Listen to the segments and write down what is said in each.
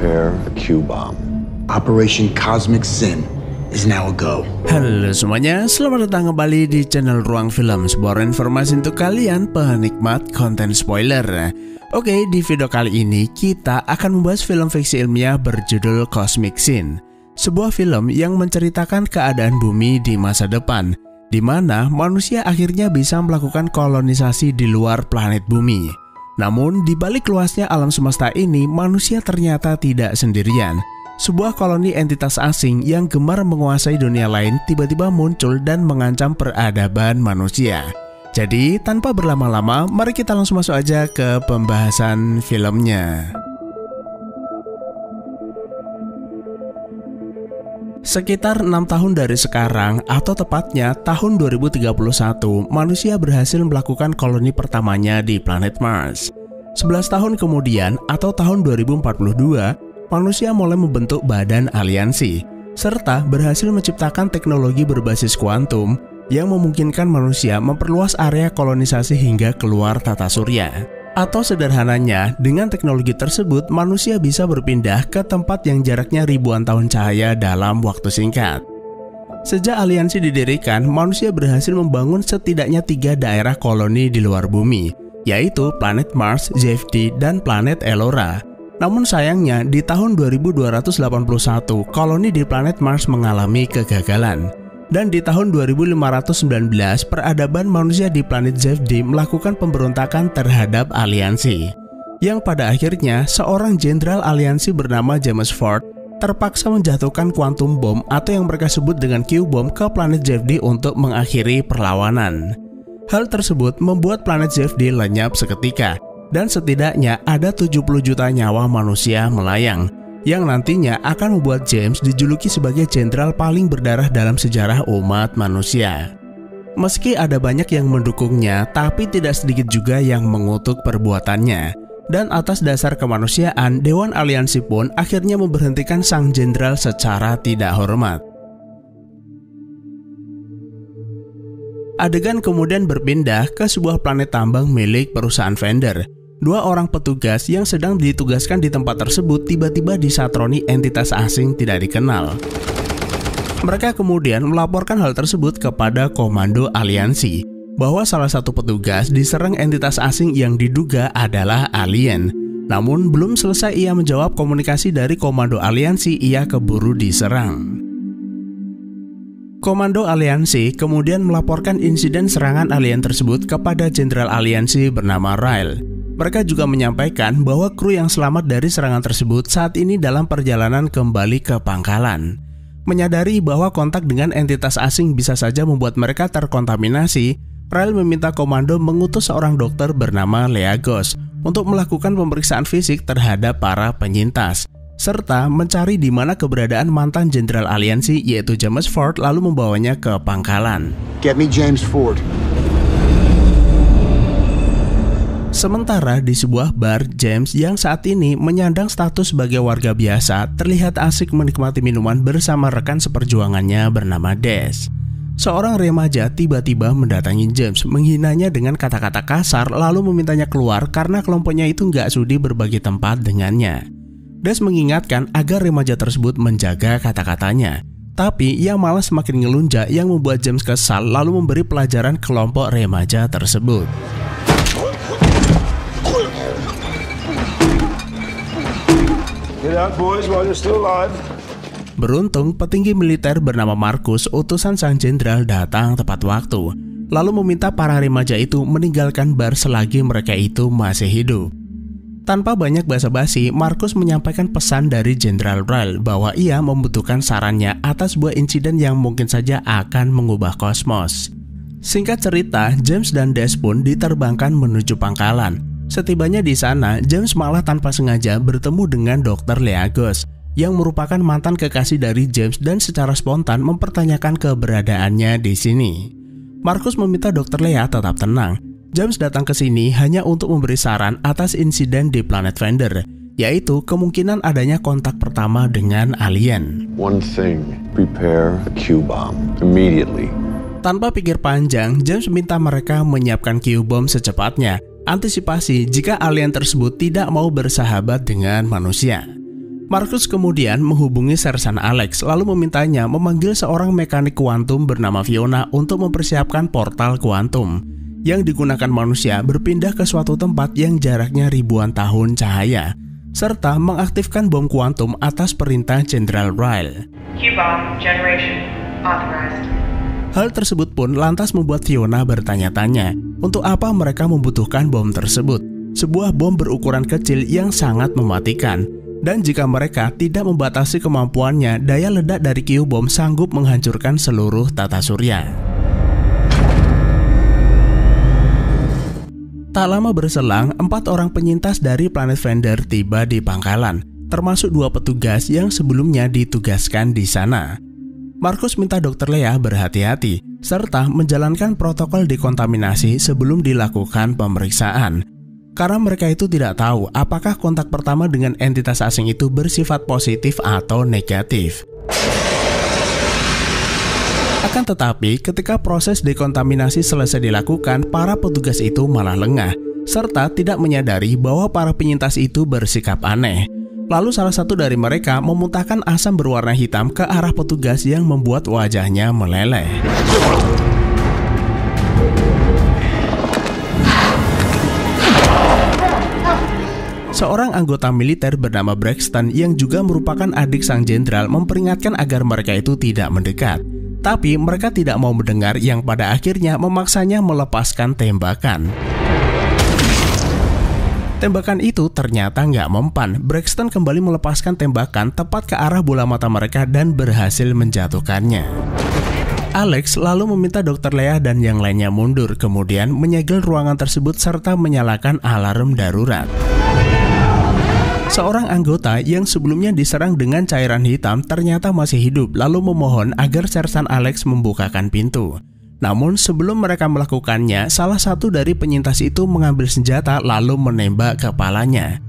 Prepare a Q-bomb. Operation Cosmic Sin is now a go. Halo semuanya, selamat datang kembali di channel Ruang Film, sebuah informasi untuk kalian penikmat konten spoiler. Oke, di video kali ini kita akan membahas film fiksi ilmiah berjudul Cosmic Sin. Sebuah film yang menceritakan keadaan bumi di masa depan, di mana manusia akhirnya bisa melakukan kolonisasi di luar planet bumi. Namun, di balik luasnya alam semesta ini, manusia ternyata tidak sendirian. Sebuah koloni entitas asing yang gemar menguasai dunia lain tiba-tiba muncul dan mengancam peradaban manusia. Jadi, tanpa berlama-lama, mari kita langsung masuk aja ke pembahasan filmnya. Sekitar 6 tahun dari sekarang, atau tepatnya tahun 2031, manusia berhasil melakukan koloni pertamanya di planet Mars. 11 tahun kemudian, atau tahun 2042, manusia mulai membentuk badan aliansi, serta berhasil menciptakan teknologi berbasis kuantum yang memungkinkan manusia memperluas area kolonisasi hingga keluar tata surya. Atau sederhananya, dengan teknologi tersebut, manusia bisa berpindah ke tempat yang jaraknya ribuan tahun cahaya dalam waktu singkat. Sejak aliansi didirikan, manusia berhasil membangun setidaknya 3 daerah koloni di luar bumi, yaitu planet Mars, JFD, dan planet Elora. Namun sayangnya, di tahun 2281, koloni di planet Mars mengalami kegagalan. Dan di tahun 2519, peradaban manusia di planet JFD melakukan pemberontakan terhadap aliansi. Yang pada akhirnya, seorang jenderal aliansi bernama James Ford terpaksa menjatuhkan quantum bomb atau yang mereka sebut dengan Q-bomb ke planet JFD untuk mengakhiri perlawanan. Hal tersebut membuat planet JFD lenyap seketika. Dan setidaknya ada 70 juta nyawa manusia melayang, yang nantinya akan membuat James dijuluki sebagai jenderal paling berdarah dalam sejarah umat manusia. Meski ada banyak yang mendukungnya, tapi tidak sedikit juga yang mengutuk perbuatannya. Dan atas dasar kemanusiaan, Dewan Aliansi pun akhirnya memberhentikan sang jenderal secara tidak hormat. Adegan kemudian berpindah ke sebuah planet tambang milik perusahaan vendor. 2 orang petugas yang sedang ditugaskan di tempat tersebut tiba-tiba disatroni entitas asing tidak dikenal. Mereka kemudian melaporkan hal tersebut kepada Komando Aliansi, bahwa salah satu petugas diserang entitas asing yang diduga adalah alien. Namun belum selesai ia menjawab komunikasi dari Komando Aliansi, ia keburu diserang. Komando Aliansi kemudian melaporkan insiden serangan alien tersebut kepada Jenderal Aliansi bernama Ryle. Mereka juga menyampaikan bahwa kru yang selamat dari serangan tersebut saat ini dalam perjalanan kembali ke pangkalan. Menyadari bahwa kontak dengan entitas asing bisa saja membuat mereka terkontaminasi, Ryle meminta komando mengutus seorang dokter bernama Leagos untuk melakukan pemeriksaan fisik terhadap para penyintas, serta mencari di mana keberadaan mantan jenderal aliansi yaitu James Ford lalu membawanya ke pangkalan. Get me James Ford. Sementara di sebuah bar, James yang saat ini menyandang status sebagai warga biasa terlihat asik menikmati minuman bersama rekan seperjuangannya bernama Des. Seorang remaja tiba-tiba mendatangi James, menghinanya dengan kata-kata kasar lalu memintanya keluar karena kelompoknya itu nggak sudi berbagi tempat dengannya. Des mengingatkan agar remaja tersebut menjaga kata-katanya, tapi ia malah semakin ngelunjak yang membuat James kesal lalu memberi pelajaran kelompok remaja tersebut. Get out, boys, while you're still alive. Beruntung, petinggi militer bernama Marcus, utusan sang jenderal, datang tepat waktu, lalu meminta para remaja itu meninggalkan bar selagi mereka itu masih hidup. Tanpa banyak basa-basi, Marcus menyampaikan pesan dari Jenderal Ryle bahwa ia membutuhkan sarannya atas sebuah insiden yang mungkin saja akan mengubah kosmos. Singkat cerita, James dan Des pun diterbangkan menuju pangkalan. Setibanya di sana, James malah tanpa sengaja bertemu dengan Dr. Leagos yang merupakan mantan kekasih dari James dan secara spontan mempertanyakan keberadaannya di sini. Marcus meminta Dr. Lea tetap tenang. James datang ke sini hanya untuk memberi saran atas insiden di planet Vendor, yaitu kemungkinan adanya kontak pertama dengan alien. One thing, prepare a Q-bomb immediately. Tanpa pikir panjang, James minta mereka menyiapkan Q-bomb secepatnya. Antisipasi jika alien tersebut tidak mau bersahabat dengan manusia. Marcus kemudian menghubungi Sersan Alex lalu memintanya memanggil seorang mekanik kuantum bernama Fiona untuk mempersiapkan portal kuantum yang digunakan manusia berpindah ke suatu tempat yang jaraknya ribuan tahun cahaya, serta mengaktifkan bom kuantum atas perintah Jenderal Ryle. Q-bomb generation authorized. Hal tersebut pun lantas membuat Fiona bertanya-tanya untuk apa mereka membutuhkan bom tersebut, sebuah bom berukuran kecil yang sangat mematikan. Dan jika mereka tidak membatasi kemampuannya, daya ledak dari Q-bom sanggup menghancurkan seluruh tata surya. Tak lama berselang, 4 orang penyintas dari planet Fender tiba di pangkalan, termasuk 2 petugas yang sebelumnya ditugaskan di sana. Marcus minta Dr. Leah berhati-hati, serta menjalankan protokol dekontaminasi sebelum dilakukan pemeriksaan. Karena mereka itu tidak tahu apakah kontak pertama dengan entitas asing itu bersifat positif atau negatif. Akan tetapi, ketika proses dekontaminasi selesai dilakukan, para petugas itu malah lengah, serta tidak menyadari bahwa para penyintas itu bersikap aneh. Lalu salah satu dari mereka memuntahkan asam berwarna hitam ke arah petugas yang membuat wajahnya meleleh. Seorang anggota militer bernama Braxton yang juga merupakan adik sang jenderal memperingatkan agar mereka itu tidak mendekat. Tapi mereka tidak mau mendengar yang pada akhirnya memaksanya melepaskan tembakan. Tembakan itu ternyata nggak mempan. Braxton kembali melepaskan tembakan tepat ke arah bola mata mereka dan berhasil menjatuhkannya. Alex lalu meminta Dr. Leah dan yang lainnya mundur, kemudian menyegel ruangan tersebut serta menyalakan alarm darurat. Seorang anggota yang sebelumnya diserang dengan cairan hitam ternyata masih hidup lalu memohon agar Sersan Alex membukakan pintu. Namun sebelum mereka melakukannya, salah satu dari penyintas itu mengambil senjata lalu menembak kepalanya.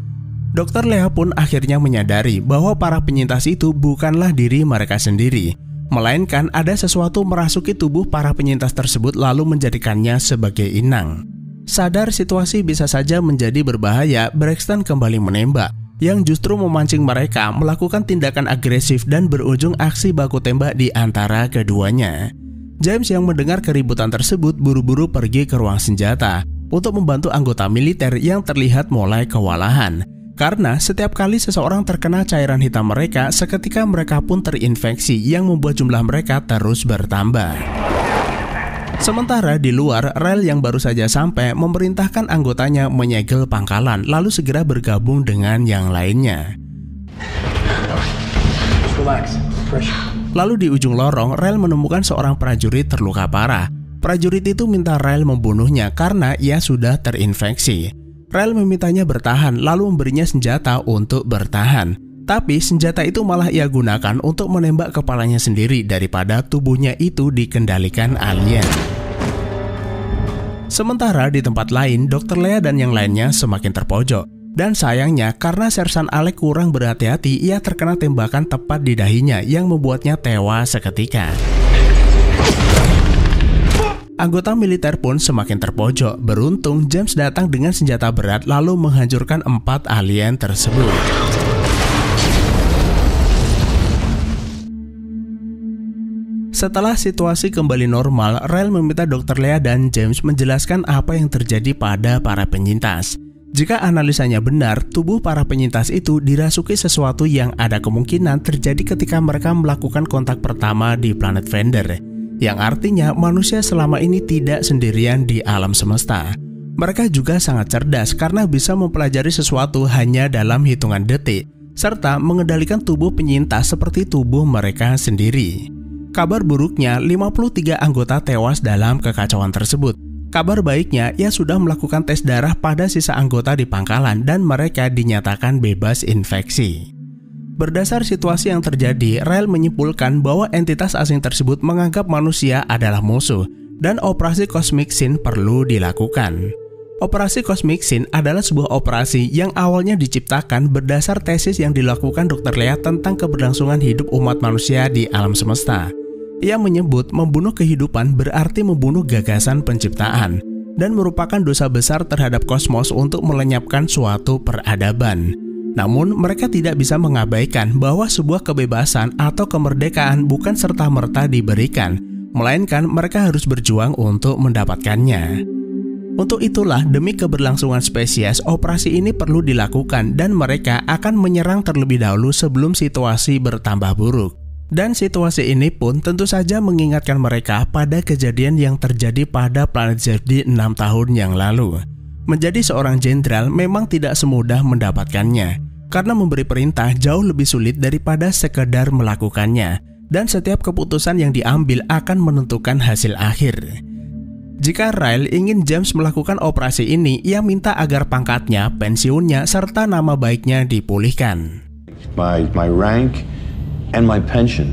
Dr. Leah pun akhirnya menyadari bahwa para penyintas itu bukanlah diri mereka sendiri, melainkan ada sesuatu merasuki tubuh para penyintas tersebut lalu menjadikannya sebagai inang. Sadar situasi bisa saja menjadi berbahaya, Braxton kembali menembak, yang justru memancing mereka melakukan tindakan agresif dan berujung aksi baku tembak di antara keduanya. James yang mendengar keributan tersebut buru-buru pergi ke ruang senjata untuk membantu anggota militer yang terlihat mulai kewalahan. Karena setiap kali seseorang terkena cairan hitam mereka, seketika mereka pun terinfeksi yang membuat jumlah mereka terus bertambah. Sementara di luar, Ryle yang baru saja sampai memerintahkan anggotanya menyegel pangkalan lalu segera bergabung dengan yang lainnya. Lalu di ujung lorong, Ryle menemukan seorang prajurit terluka parah. Prajurit itu minta Ryle membunuhnya karena ia sudah terinfeksi. Ryle memintanya bertahan lalu memberinya senjata untuk bertahan. Tapi senjata itu malah ia gunakan untuk menembak kepalanya sendiri daripada tubuhnya itu dikendalikan alien. Sementara di tempat lain, Dr. Leah dan yang lainnya semakin terpojok. Dan sayangnya karena Sersan Alex kurang berhati-hati, ia terkena tembakan tepat di dahinya yang membuatnya tewas seketika. Anggota militer pun semakin terpojok. Beruntung James datang dengan senjata berat lalu menghancurkan 4 alien tersebut. Setelah situasi kembali normal, Ryle meminta Dr. Leah dan James menjelaskan apa yang terjadi pada para penyintas. Jika analisanya benar, tubuh para penyintas itu dirasuki sesuatu yang ada kemungkinan terjadi ketika mereka melakukan kontak pertama di planet Fender, yang artinya manusia selama ini tidak sendirian di alam semesta. Mereka juga sangat cerdas karena bisa mempelajari sesuatu hanya dalam hitungan detik, serta mengendalikan tubuh penyintas seperti tubuh mereka sendiri. Kabar buruknya, 53 anggota tewas dalam kekacauan tersebut. Kabar baiknya, ia sudah melakukan tes darah pada sisa anggota di pangkalan dan mereka dinyatakan bebas infeksi. Berdasar situasi yang terjadi, Ryle menyimpulkan bahwa entitas asing tersebut menganggap manusia adalah musuh dan operasi Cosmic Sin perlu dilakukan. Operasi Cosmic Sin adalah sebuah operasi yang awalnya diciptakan berdasar tesis yang dilakukan Dr. Leah tentang keberlangsungan hidup umat manusia di alam semesta. Ia menyebut membunuh kehidupan berarti membunuh gagasan penciptaan dan merupakan dosa besar terhadap kosmos untuk melenyapkan suatu peradaban. Namun, mereka tidak bisa mengabaikan bahwa sebuah kebebasan atau kemerdekaan bukan serta-merta diberikan, melainkan mereka harus berjuang untuk mendapatkannya. Untuk itulah, demi keberlangsungan spesies, operasi ini perlu dilakukan dan mereka akan menyerang terlebih dahulu sebelum situasi bertambah buruk. Dan situasi ini pun tentu saja mengingatkan mereka pada kejadian yang terjadi pada planet Zerdi 6 tahun yang lalu. Menjadi seorang jenderal memang tidak semudah mendapatkannya, karena memberi perintah jauh lebih sulit daripada sekedar melakukannya, dan setiap keputusan yang diambil akan menentukan hasil akhir. Jika Ryle ingin James melakukan operasi ini, ia minta agar pangkatnya, pensiunnya, serta nama baiknya dipulihkan. My rank and my pension.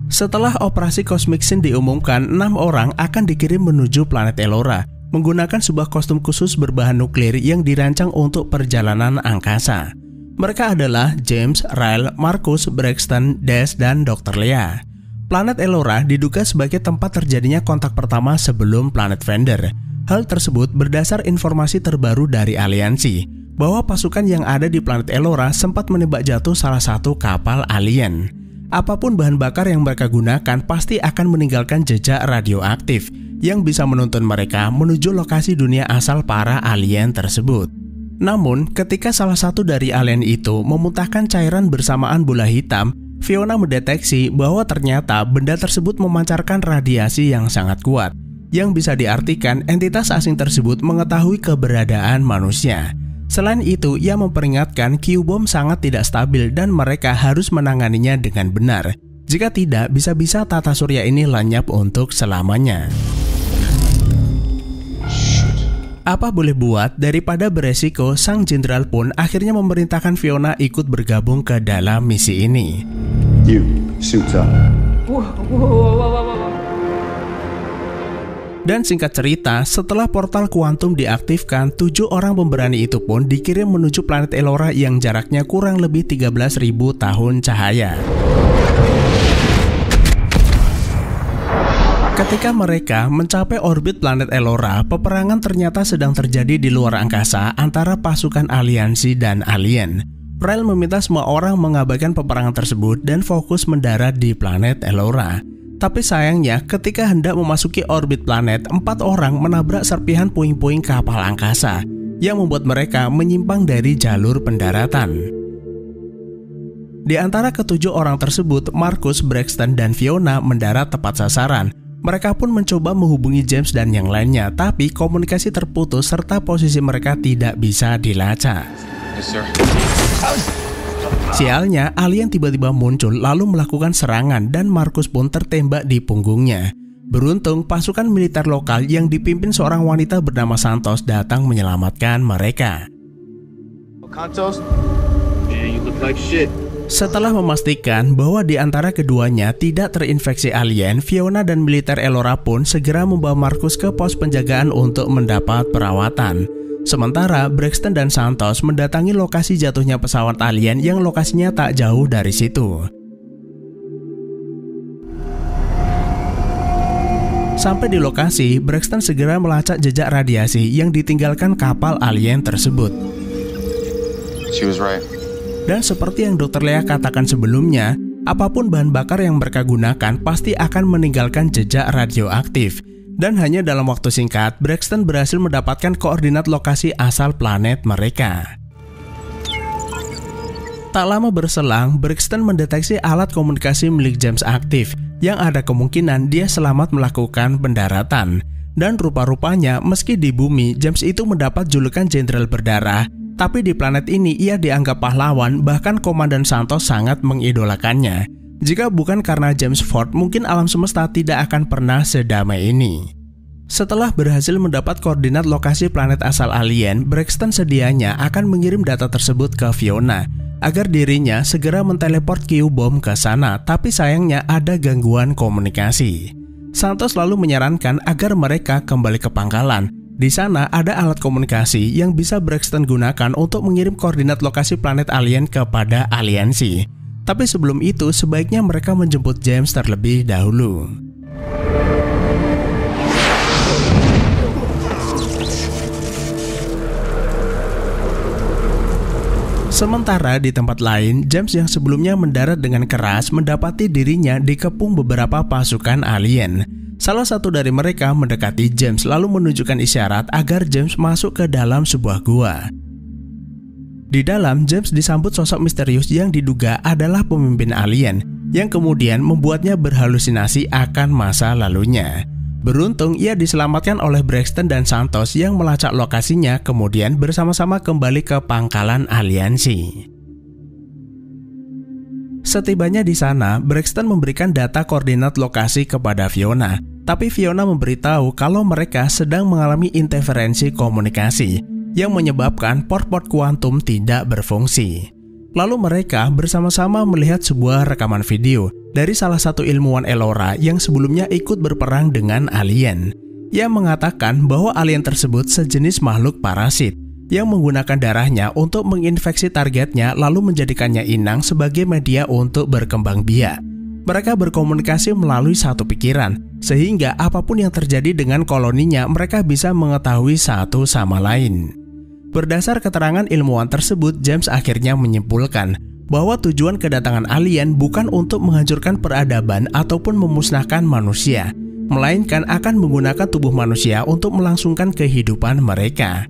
Setelah operasi Cosmic Sin diumumkan, 6 orang akan dikirim menuju planet Elora menggunakan sebuah kostum khusus berbahan nuklir yang dirancang untuk perjalanan angkasa. Mereka adalah James, Ryle, Marcus, Braxton, Des, dan Dr. Leah. Planet Elora diduga sebagai tempat terjadinya kontak pertama sebelum planet Fender. Hal tersebut berdasar informasi terbaru dari aliansi, bahwa pasukan yang ada di planet Elora sempat menembak jatuh salah satu kapal alien. Apapun bahan bakar yang mereka gunakan pasti akan meninggalkan jejak radioaktif yang bisa menuntun mereka menuju lokasi dunia asal para alien tersebut. Namun, ketika salah satu dari alien itu memuntahkan cairan bersamaan bola hitam, Fiona mendeteksi bahwa ternyata benda tersebut memancarkan radiasi yang sangat kuat, yang bisa diartikan entitas asing tersebut mengetahui keberadaan manusia. Selain itu, ia memperingatkan Q-bom sangat tidak stabil dan mereka harus menanganinya dengan benar. Jika tidak, bisa-bisa tata surya ini lenyap untuk selamanya. Apa boleh buat, daripada beresiko, sang jenderal pun akhirnya memerintahkan Fiona ikut bergabung ke dalam misi ini. You, suit up. Dan singkat cerita, setelah portal kuantum diaktifkan, 7 orang pemberani itu pun dikirim menuju planet Elora yang jaraknya kurang lebih 13.000 tahun cahaya. Ketika mereka mencapai orbit planet Elora, peperangan ternyata sedang terjadi di luar angkasa antara pasukan aliansi dan alien. Ryle meminta semua orang mengabaikan peperangan tersebut dan fokus mendarat di planet Elora. Tapi sayangnya, ketika hendak memasuki orbit planet, 4 orang menabrak serpihan puing-puing kapal angkasa yang membuat mereka menyimpang dari jalur pendaratan. Di antara ke-7 orang tersebut, Marcus, Braxton, dan Fiona mendarat tepat sasaran. Mereka pun mencoba menghubungi James dan yang lainnya, tapi komunikasi terputus serta posisi mereka tidak bisa dilacak. Yes, sir. Sialnya, alien tiba-tiba muncul lalu melakukan serangan dan Marcus pun tertembak di punggungnya. Beruntung, pasukan militer lokal yang dipimpin seorang wanita bernama Santos datang menyelamatkan mereka. Santos? Man, you look like shit. Setelah memastikan bahwa di antara keduanya tidak terinfeksi alien, Fiona dan militer Elora pun segera membawa Marcus ke pos penjagaan untuk mendapat perawatan. Sementara Braxton dan Santos mendatangi lokasi jatuhnya pesawat alien yang lokasinya tak jauh dari situ. Sampai di lokasi, Braxton segera melacak jejak radiasi yang ditinggalkan kapal alien tersebut. She was right. Dan seperti yang Dr. Leah katakan sebelumnya, apapun bahan bakar yang mereka gunakan pasti akan meninggalkan jejak radioaktif. Dan hanya dalam waktu singkat, Braxton berhasil mendapatkan koordinat lokasi asal planet mereka. Tak lama berselang, Braxton mendeteksi alat komunikasi milik James aktif, yang ada kemungkinan dia selamat melakukan pendaratan. Dan rupa-rupanya, meski di bumi, James itu mendapat julukan Jenderal Berdarah, tapi di planet ini ia dianggap pahlawan, bahkan Komandan Santos sangat mengidolakannya. Jika bukan karena James Ford, mungkin alam semesta tidak akan pernah sedamai ini. Setelah berhasil mendapat koordinat lokasi planet asal alien, Braxton sedianya akan mengirim data tersebut ke Fiona, agar dirinya segera menteleport Q-bom ke sana, tapi sayangnya ada gangguan komunikasi. Santos lalu menyarankan agar mereka kembali ke pangkalan. Di sana ada alat komunikasi yang bisa Braxton gunakan untuk mengirim koordinat lokasi planet alien kepada aliansi. Tapi sebelum itu, sebaiknya mereka menjemput James terlebih dahulu. Sementara di tempat lain, James yang sebelumnya mendarat dengan keras mendapati dirinya dikepung beberapa pasukan alien. Salah satu dari mereka mendekati James lalu menunjukkan isyarat agar James masuk ke dalam sebuah gua. Di dalam, James disambut sosok misterius yang diduga adalah pemimpin alien, yang kemudian membuatnya berhalusinasi akan masa lalunya. Beruntung ia diselamatkan oleh Braxton dan Santos yang melacak lokasinya, kemudian bersama-sama kembali ke pangkalan aliansi. Setibanya di sana, Braxton memberikan data koordinat lokasi kepada Fiona, tapi Fiona memberitahu kalau mereka sedang mengalami interferensi komunikasi yang menyebabkan port-port kuantum tidak berfungsi. Lalu mereka bersama-sama melihat sebuah rekaman video dari salah satu ilmuwan Elora yang sebelumnya ikut berperang dengan alien. Ia mengatakan bahwa alien tersebut sejenis makhluk parasit yang menggunakan darahnya untuk menginfeksi targetnya lalu menjadikannya inang sebagai media untuk berkembang biak. Mereka berkomunikasi melalui satu pikiran, sehingga apapun yang terjadi dengan koloninya mereka bisa mengetahui satu sama lain. Berdasar keterangan ilmuwan tersebut, James akhirnya menyimpulkan bahwa tujuan kedatangan alien bukan untuk menghancurkan peradaban ataupun memusnahkan manusia, melainkan akan menggunakan tubuh manusia untuk melangsungkan kehidupan mereka.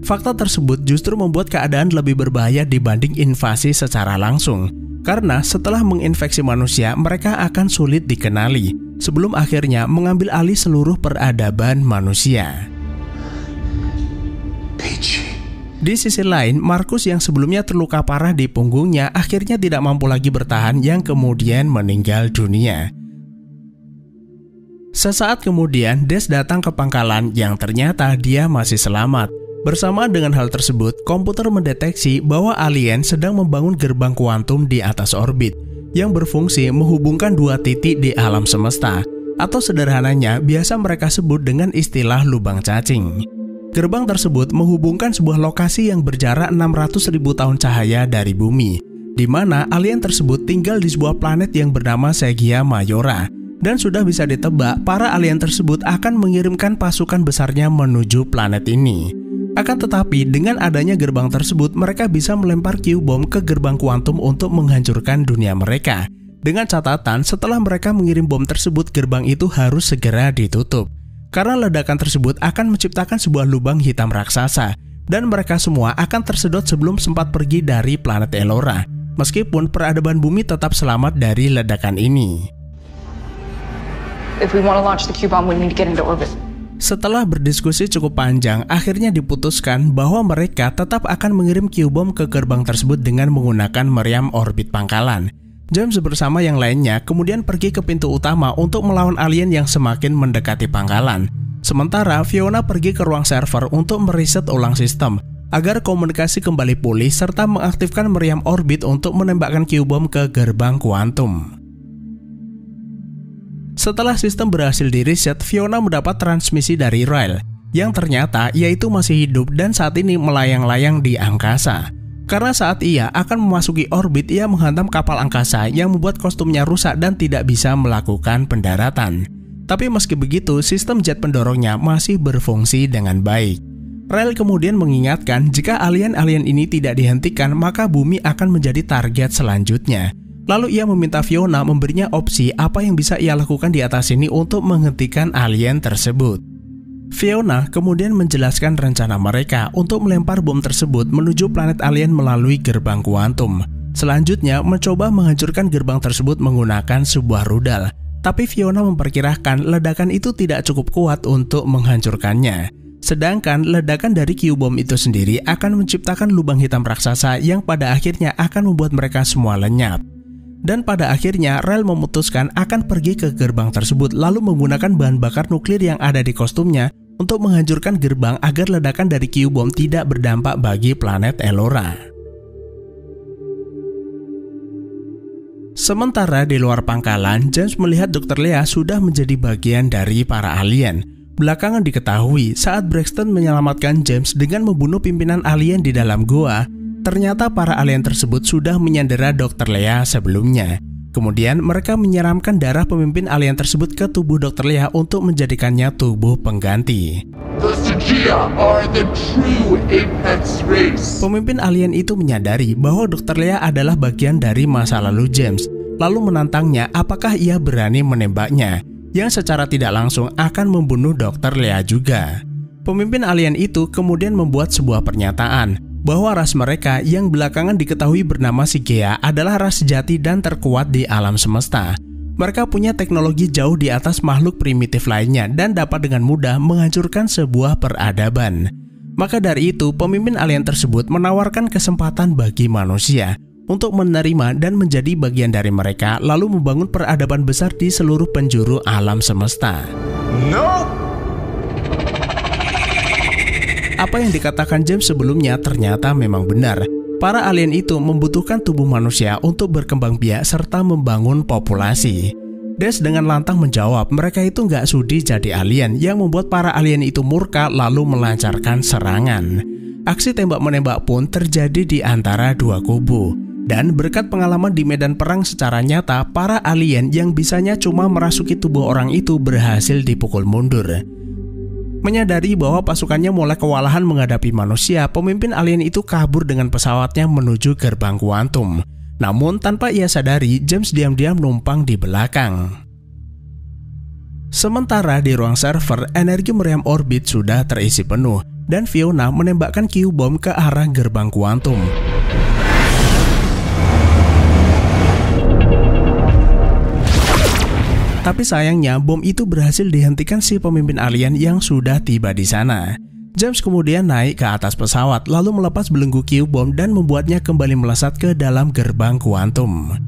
Fakta tersebut justru membuat keadaan lebih berbahaya dibanding invasi secara langsung, karena setelah menginfeksi manusia, mereka akan sulit dikenali sebelum akhirnya mengambil alih seluruh peradaban manusia. Di sisi lain, Marcus yang sebelumnya terluka parah di punggungnya akhirnya tidak mampu lagi bertahan yang kemudian meninggal dunia. Sesaat kemudian, Des datang ke pangkalan yang ternyata dia masih selamat. Bersama dengan hal tersebut, komputer mendeteksi bahwa alien sedang membangun gerbang kuantum di atas orbit yang berfungsi menghubungkan dua titik di alam semesta, atau sederhananya biasa mereka sebut dengan istilah lubang cacing. Gerbang tersebut menghubungkan sebuah lokasi yang berjarak 600.000 tahun cahaya dari bumi, di mana alien tersebut tinggal di sebuah planet yang bernama Segia Mayora, dan sudah bisa ditebak para alien tersebut akan mengirimkan pasukan besarnya menuju planet ini. Akan tetapi, dengan adanya gerbang tersebut, mereka bisa melempar Q-bom ke gerbang kuantum untuk menghancurkan dunia mereka. Dengan catatan, setelah mereka mengirim bom tersebut, gerbang itu harus segera ditutup. Karena ledakan tersebut akan menciptakan sebuah lubang hitam raksasa, dan mereka semua akan tersedot sebelum sempat pergi dari planet Elora, meskipun peradaban bumi tetap selamat dari ledakan ini. If we want to launch the Q-bomb, we need to get into orbit. Setelah berdiskusi cukup panjang, akhirnya diputuskan bahwa mereka tetap akan mengirim Q-bom ke gerbang tersebut dengan menggunakan meriam orbit pangkalan. James bersama yang lainnya kemudian pergi ke pintu utama untuk melawan alien yang semakin mendekati pangkalan. Sementara Fiona pergi ke ruang server untuk meriset ulang sistem agar komunikasi kembali pulih serta mengaktifkan meriam orbit untuk menembakkan Q-bom ke gerbang kuantum. Setelah sistem berhasil direset, Fiona mendapat transmisi dari Ryle yang ternyata yaitu masih hidup dan saat ini melayang-layang di angkasa. Karena saat ia akan memasuki orbit, ia menghantam kapal angkasa yang membuat kostumnya rusak dan tidak bisa melakukan pendaratan. Tapi meski begitu, sistem jet pendorongnya masih berfungsi dengan baik. Ryle kemudian mengingatkan jika alien-alien ini tidak dihentikan, maka bumi akan menjadi target selanjutnya. Lalu ia meminta Fiona memberinya opsi apa yang bisa ia lakukan di atas sini untuk menghentikan alien tersebut. Fiona kemudian menjelaskan rencana mereka untuk melempar bom tersebut menuju planet alien melalui gerbang kuantum. Selanjutnya mencoba menghancurkan gerbang tersebut menggunakan sebuah rudal. Tapi Fiona memperkirakan ledakan itu tidak cukup kuat untuk menghancurkannya. Sedangkan ledakan dari Q-bom itu sendiri akan menciptakan lubang hitam raksasa yang pada akhirnya akan membuat mereka semua lenyap. Dan pada akhirnya Ryle memutuskan akan pergi ke gerbang tersebut lalu menggunakan bahan bakar nuklir yang ada di kostumnya untuk menghancurkan gerbang agar ledakan dari Q-bom tidak berdampak bagi planet Elora. Sementara di luar pangkalan, James melihat Dr. Leah sudah menjadi bagian dari para alien. Belakangan diketahui saat Braxton menyelamatkan James dengan membunuh pimpinan alien di dalam goa, ternyata para alien tersebut sudah menyandera Dr. Leah sebelumnya. Kemudian mereka menyiramkan darah pemimpin alien tersebut ke tubuh Dr. Leah untuk menjadikannya tubuh pengganti. The Segia are the true apex Pemimpin alien itu menyadari bahwa Dr. Leah adalah bagian dari masa lalu James, lalu menantangnya apakah ia berani menembaknya, yang secara tidak langsung akan membunuh Dr. Leah juga. Pemimpin alien itu kemudian membuat sebuah pernyataan bahwa ras mereka yang belakangan diketahui bernama Sigea adalah ras sejati dan terkuat di alam semesta. Mereka punya teknologi jauh di atas makhluk primitif lainnya dan dapat dengan mudah menghancurkan sebuah peradaban. Maka dari itu, pemimpin alien tersebut menawarkan kesempatan bagi manusia untuk menerima dan menjadi bagian dari mereka, lalu membangun peradaban besar di seluruh penjuru alam semesta. Apa yang dikatakan James sebelumnya ternyata memang benar. Para alien itu membutuhkan tubuh manusia untuk berkembang biak serta membangun populasi. Des dengan lantang menjawab mereka itu nggak sudi jadi alien, yang membuat para alien itu murka lalu melancarkan serangan. Aksi tembak-menembak pun terjadi di antara dua kubu. Dan berkat pengalaman di medan perang secara nyata, para alien yang bisanya cuma merasuki tubuh orang itu berhasil dipukul mundur. Menyadari bahwa pasukannya mulai kewalahan menghadapi manusia, pemimpin alien itu kabur dengan pesawatnya menuju gerbang kuantum. Namun tanpa ia sadari, James diam-diam numpang di belakang. Sementara di ruang server, energi meriam orbit sudah terisi penuh, dan Fiona menembakkan Q-bom ke arah gerbang kuantum. Tapi sayangnya bom itu berhasil dihentikan si pemimpin alien yang sudah tiba di sana. James kemudian naik ke atas pesawat lalu melepas belenggu Q-bom dan membuatnya kembali melesat ke dalam gerbang kuantum.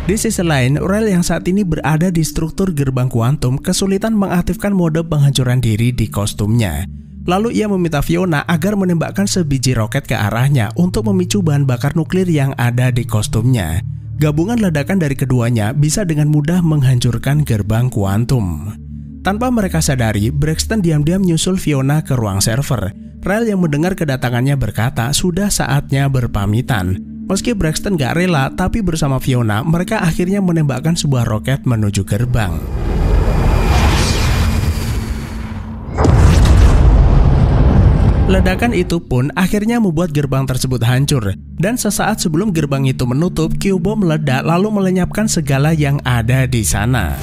Di sisi lain, Rael yang saat ini berada di struktur gerbang kuantum kesulitan mengaktifkan mode penghancuran diri di kostumnya. Lalu ia meminta Fiona agar menembakkan sebiji roket ke arahnya untuk memicu bahan bakar nuklir yang ada di kostumnya. Gabungan ledakan dari keduanya bisa dengan mudah menghancurkan gerbang kuantum. Tanpa mereka sadari, Braxton diam-diam nyusul Fiona ke ruang server. Rael yang mendengar kedatangannya berkata sudah saatnya berpamitan. Meski Braxton gak rela, tapi bersama Fiona mereka akhirnya menembakkan sebuah roket menuju gerbang. Ledakan itu pun akhirnya membuat gerbang tersebut hancur, dan sesaat sebelum gerbang itu menutup, Q-bom meledak lalu melenyapkan segala yang ada di sana.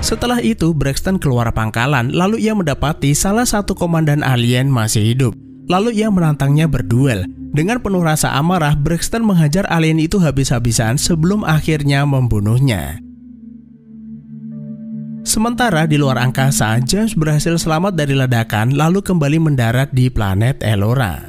Setelah itu, Braxton keluar pangkalan, lalu ia mendapati salah satu komandan alien masih hidup. Lalu ia menantangnya berduel. Dengan penuh rasa amarah, Braxton menghajar alien itu habis-habisan sebelum akhirnya membunuhnya. Sementara di luar angkasa, James berhasil selamat dari ledakan lalu kembali mendarat di planet Elora.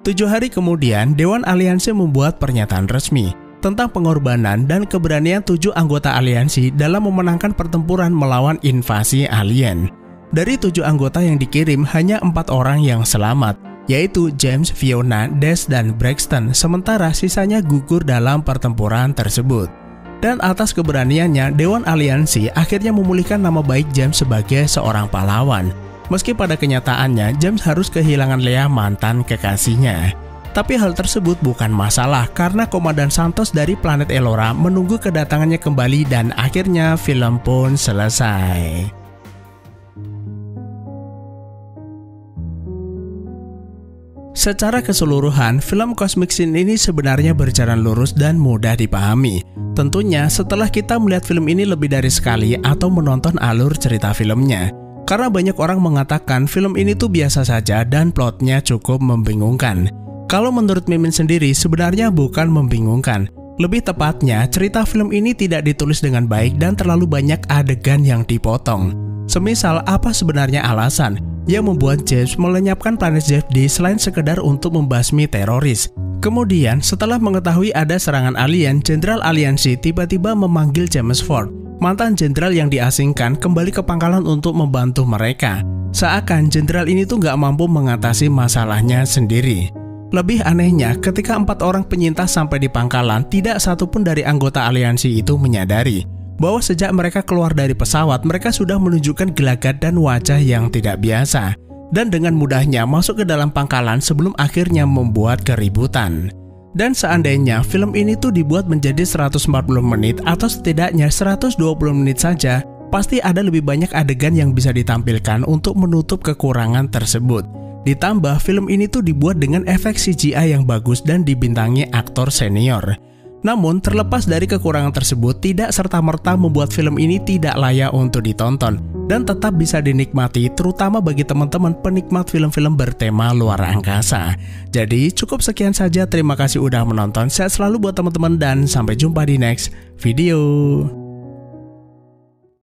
7 hari kemudian, Dewan Aliansi membuat pernyataan resmi tentang pengorbanan dan keberanian 7 anggota aliansi dalam memenangkan pertempuran melawan invasi alien. Dari 7 anggota yang dikirim, hanya 4 orang yang selamat, yaitu James, Fiona, Des, dan Braxton, sementara sisanya gugur dalam pertempuran tersebut. Dan atas keberaniannya, Dewan Aliansi akhirnya memulihkan nama baik James sebagai seorang pahlawan. Meski pada kenyataannya, James harus kehilangan Leah, mantan kekasihnya. Tapi hal tersebut bukan masalah karena Komandan Santos dari planet Elora menunggu kedatangannya kembali dan akhirnya film pun selesai. Secara keseluruhan, film Cosmic Sin ini sebenarnya berjalan lurus dan mudah dipahami. Tentunya setelah kita melihat film ini lebih dari sekali atau menonton alur cerita filmnya. Karena banyak orang mengatakan film ini tuh biasa saja dan plotnya cukup membingungkan. Kalau menurut Mimin sendiri sebenarnya bukan membingungkan. Lebih tepatnya, cerita film ini tidak ditulis dengan baik dan terlalu banyak adegan yang dipotong. Semisal apa sebenarnya alasan yang membuat James melenyapkan planet ZFD selain sekedar untuk membasmi teroris. Kemudian setelah mengetahui ada serangan alien, Jenderal Aliansi tiba-tiba memanggil James Ford, mantan jenderal yang diasingkan, kembali ke pangkalan untuk membantu mereka. Seakan jenderal ini tuh gak mampu mengatasi masalahnya sendiri. Lebih anehnya, ketika 4 orang penyintas sampai di pangkalan, tidak satupun dari anggota aliansi itu menyadari bahwa sejak mereka keluar dari pesawat, mereka sudah menunjukkan gelagat dan wajah yang tidak biasa, dan dengan mudahnya masuk ke dalam pangkalan sebelum akhirnya membuat keributan. Dan seandainya film ini tuh dibuat menjadi 140 menit atau setidaknya 120 menit saja, pasti ada lebih banyak adegan yang bisa ditampilkan untuk menutup kekurangan tersebut. Ditambah film ini tuh dibuat dengan efek CGI yang bagus dan dibintangi aktor senior. Namun terlepas dari kekurangan tersebut, tidak serta-merta membuat film ini tidak layak untuk ditonton dan tetap bisa dinikmati, terutama bagi teman-teman penikmat film-film bertema luar angkasa. Jadi cukup sekian saja, terima kasih udah menonton, sehat selalu buat teman-teman dan sampai jumpa di next video.